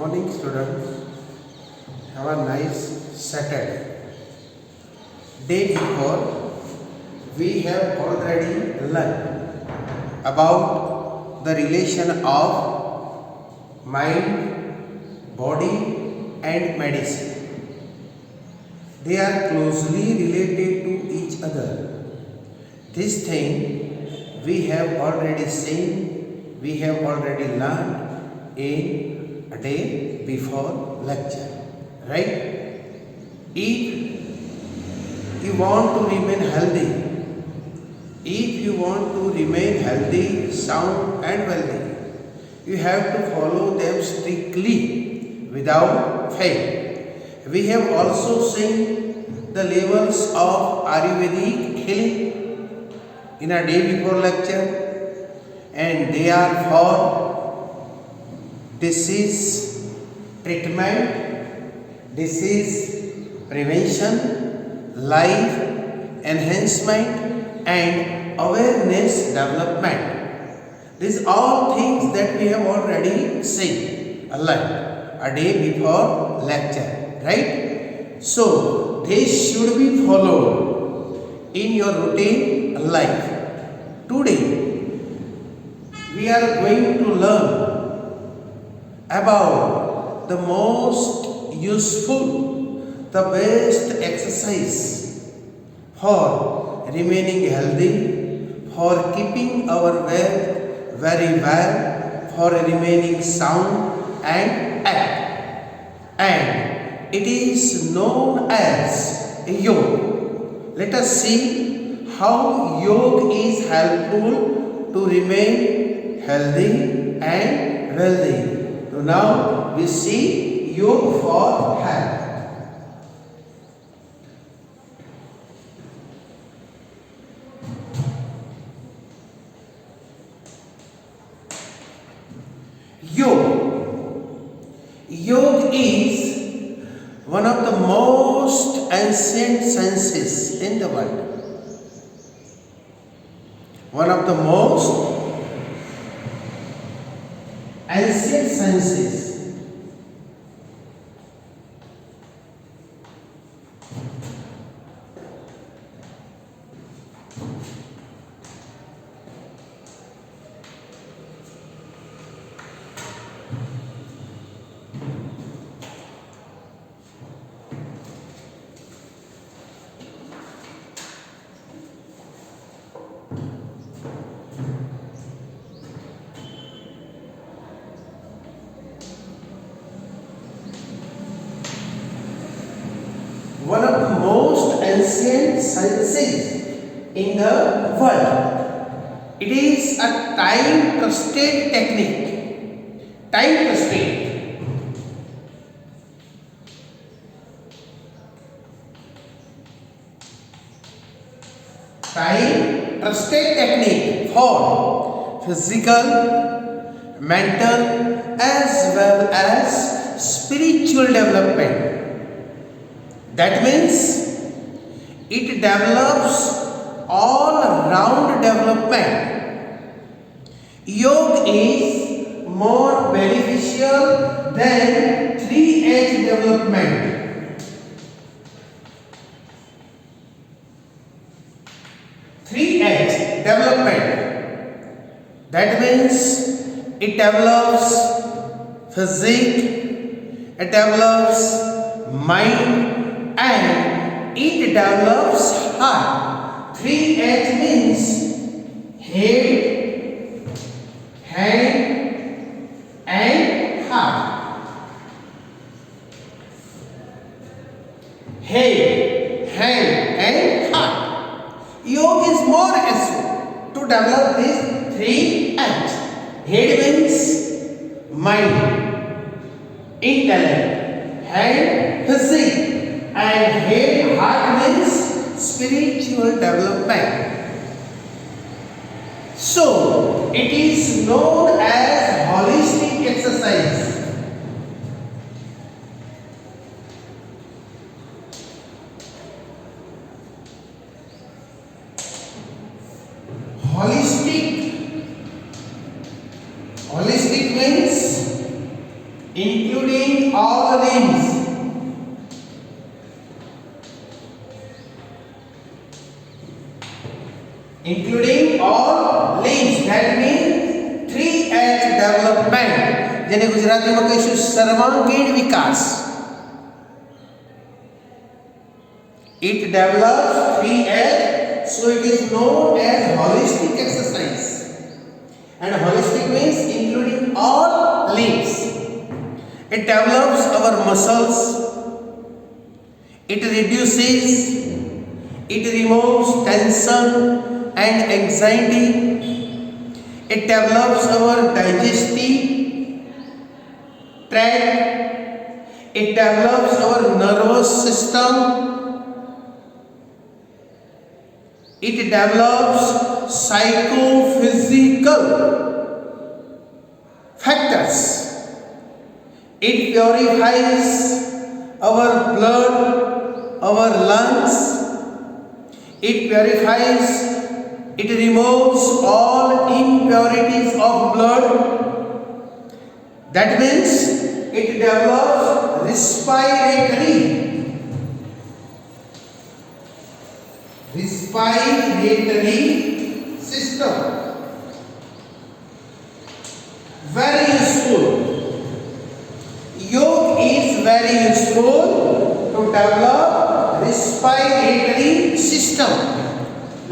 morning, students. Have a nice Saturday. Day before, we have already learned about the relation of mind, body, and medicine. They are closely related to each other. This thing we have already seen, we have already learned in a day before lecture, right? If you want to remain healthy, sound and wealthy, you have to follow them strictly without fail. We have also seen the levels of Ayurvedic healing in a day before lecture, and they are for disease treatment, disease prevention, life enhancement, and awareness development. These all things that we have already seen a day before lecture, right? So they should be followed in your routine life. Today we are going to learn about the most useful, the best exercise for remaining healthy, for keeping our wealth very well, for remaining sound and active. And it is known as yoga. Let us see how yoga is helpful to remain healthy and wealthy. So now we see yoga for health. Yoga is one of the most ancient sciences in the world. One of the most ancient sciences. One of the most ancient sciences in the world. It is a time-tested technique. Time-tested. Time-tested technique for physical, mental, as well as spiritual development. That means it develops all-round development. Yoga is more beneficial than 3H development. 3H development. That means it develops physique, it develops mind, and it develops heart. 3H means head, hand, and heart. Head, hand, and heart. Yoga is more essential to develop these 3H. Head means mind, intellect, hand, physique, and head, heart means spiritual development. So it is known as holistic exercise. Holistic means include including all limbs. Including all limbs. That means 3H development. જેને ગુજરાતીમાં કહીશું સર્વાંગીણ વિકાસ. It develops 3H, so it is known as holistic exercise. And holistic means including all limbs. It develops our muscles. It reduces, it removes tension and anxiety. It develops our digestive tract. It develops our nervous system. It develops psychophysical factors. It purifies our blood, our lungs. It purifies, it removes all impurities of blood. That means it develops respiratory system. Very useful. Yoga is very useful to develop respiratory system.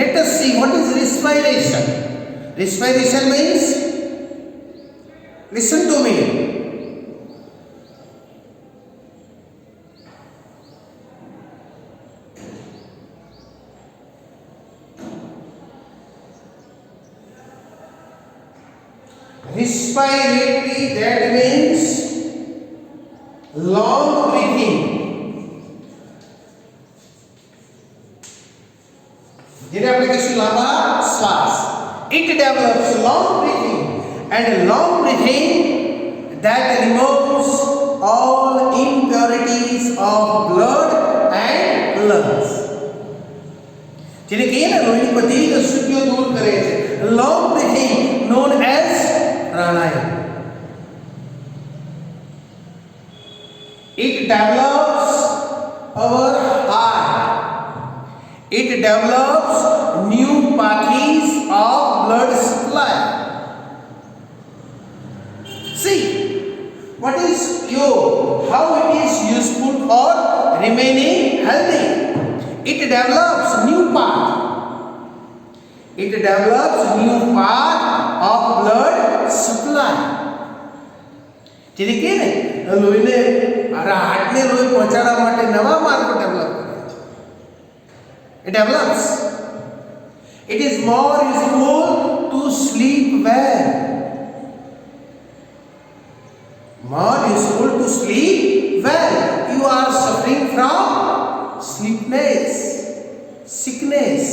Let us see what is respiration. Respiration means, listen to me. Respiratory, that means long breathing. જેને આપણે કહીશું લાંબા શ્વાસ. It develops long breathing, and long breathing that removes all impurities of blood and lungs. જેને કહીએ ને લોહીની બધી અશુદ્ધિઓ દૂર કરે છે. Long breathing known as pranayama. It develops our heart. It develops new pathways of blood supply. See, what is yoga? How it is useful for remaining healthy? It develops new path. It develops new path of blood supply. જેને કહે ને લોહીને હાર્ટને લોહી પહોંચાડવા માટે નવા માર્ગો develop કરે છે. It develops. It is more useful to sleep well. More useful to sleep well. You are suffering from sleepiness, sickness.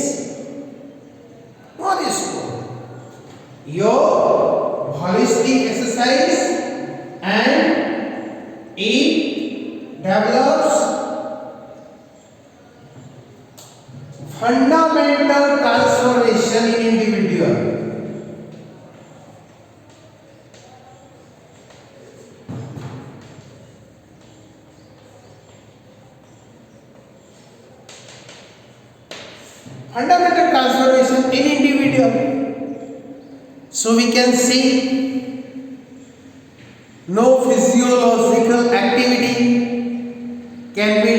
More useful. Your holistic exercise, and it develops fundamental transformation in individual. Fundamental transformation in individual. So we can see no physiological activity can be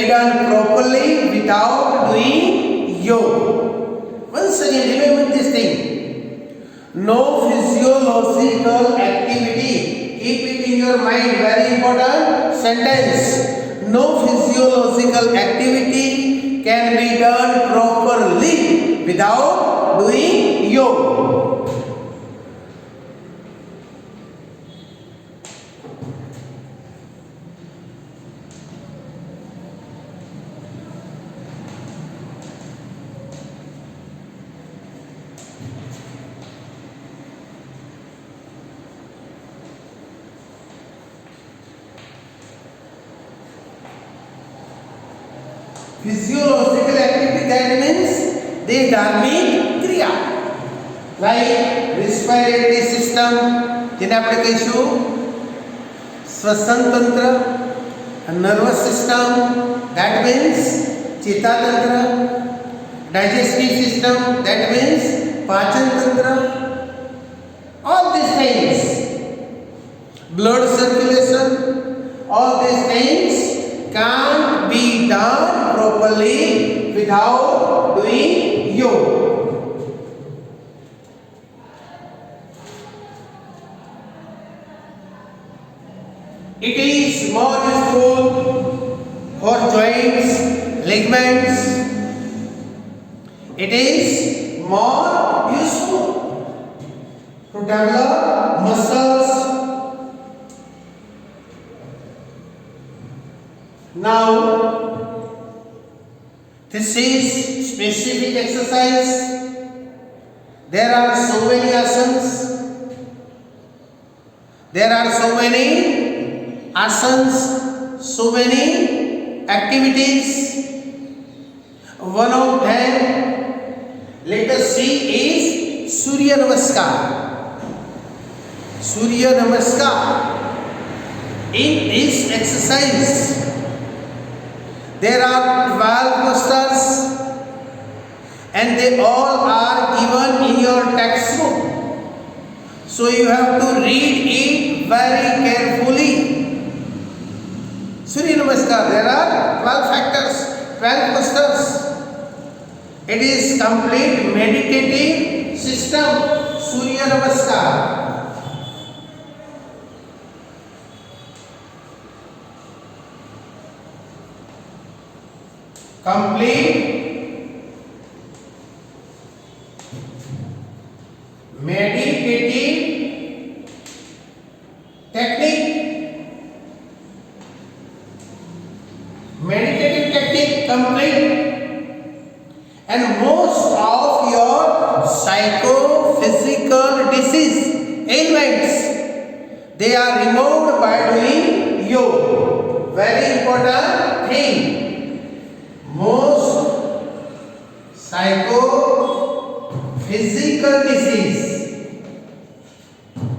done properly without doing yoga. Once again, remember this thing. No physiological activity. Keep it in your mind. Very important sentence. No physiological activity can be done properly without doing yoga. Physiological activity, that means the dharmic kriya like respiratory system, જેને આપણે કહીશું શ્વસન તંત્ર, nervous system, that means ચેતાતંત્ર, digestive system, that means પાચન તંત્ર, all these things, blood circulation, all these things can't be done properly without doing yoga. It is more useful for joints, ligaments. It is more useful to develop muscles. Now, this is specific exercise. There are so many asanas. There are so many asanas, so many activities. One of them, let us see, is Surya Namaskar. Surya Namaskar. In this exercise, there are 12 postures and they all are given in your textbook. So you have to read it very carefully. Surya Namaskar, there are 12 factors, 12 postures. It is complete meditative system, Surya Namaskar. Complete meditative technique. Meditative technique complete, and most of your psychophysical disease ailments, they are removed by doing yoga. Very important thing. Most psychophysical disease,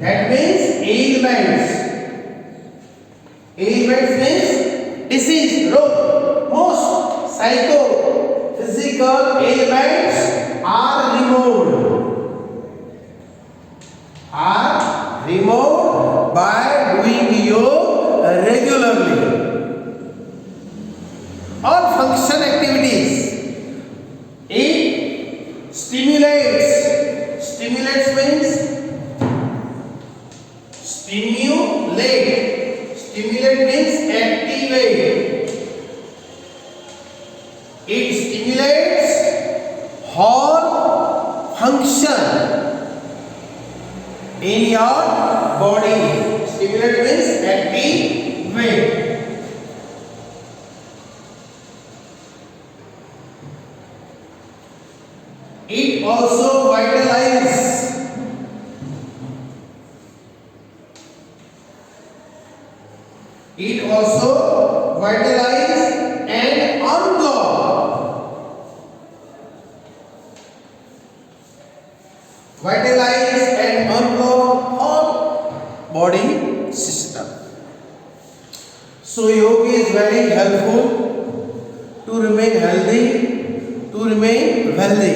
that means ailments. Ailments means disease, rog. Most psychophysical ailments are removed. By doing yoga regularly. All function activities. It stimulates. Stimulates means stimulate. Stimulate means activate. It stimulates whole function in your body. Stimulate means activate. It also vitalizes. It also vitalizes and unblock. Vitalize and unblock all body system. So yoga is very helpful to remain healthy, to remain wealthy.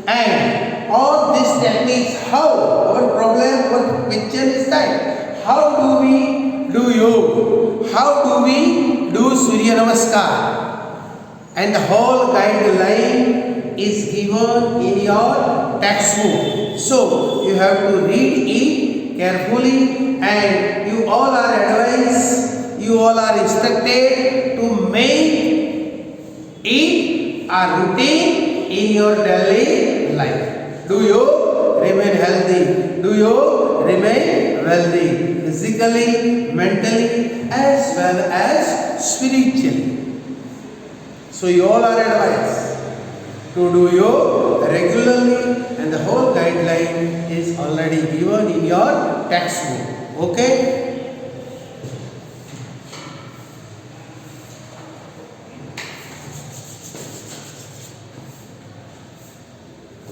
And all these techniques, how? Our problem, our question is that how do we do yoga? How do we do Surya Namaskar? And the whole guideline is given in your textbook. So you have to read it carefully, and you all are advised, you all are instructed to make it a routine in your daily life. Do you remain healthy? Do you remain wealthy? Physically, mentally, as well as spiritually. So you all are advised to do yoga regularly, and the whole guideline is already given in your textbook. Okay?